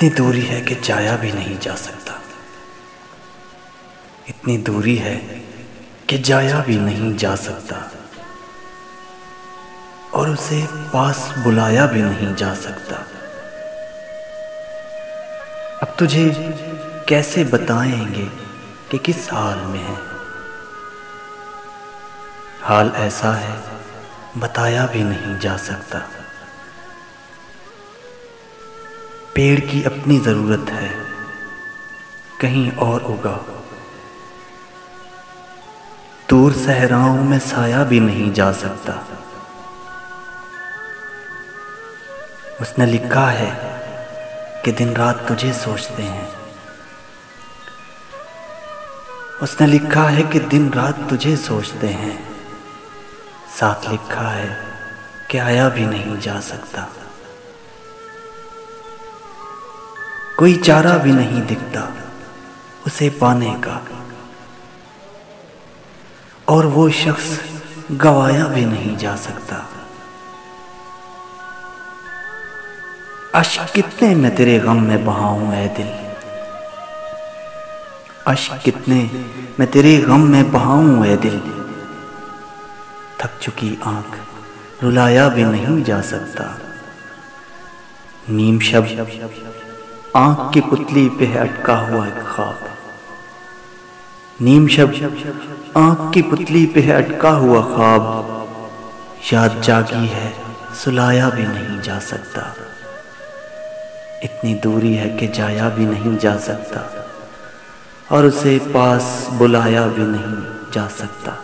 इतनी दूरी है कि जाया भी नहीं जा सकता। इतनी दूरी है कि जाया भी नहीं जा सकता, और उसे पास बुलाया भी नहीं जा सकता। अब तुझे कैसे बताएंगे कि किस हाल में है। हाल ऐसा है बताया भी नहीं जा सकता। पेड़ की अपनी जरूरत है, कहीं और उगा। दूर सहराओं में साया भी नहीं जा सकता। उसने लिखा है कि दिन रात तुझे सोचते हैं। उसने लिखा है कि दिन रात तुझे सोचते हैं। साथ लिखा है कि आया भी नहीं जा सकता। कोई चारा भी नहीं दिखता उसे पाने का, और वो शख्स गवाया भी नहीं जा सकता। अश्क कितने मैं तेरे गम में बहाऊं ऐ दिल। अश्क कितने मैं तेरे गम में बहाऊं ऐ दिल। थक चुकी आंख रुलाया भी नहीं जा सकता। नीम शब आंख की पुतली पे है अटका हुआ एक ख्वाब। नीम शब आंख की पुतली पे है अटका हुआ ख्वाब। याद जागी है सुलाया भी नहीं जा सकता। इतनी दूरी है कि जाया भी नहीं जा सकता, और उसे पास बुलाया भी नहीं जा सकता।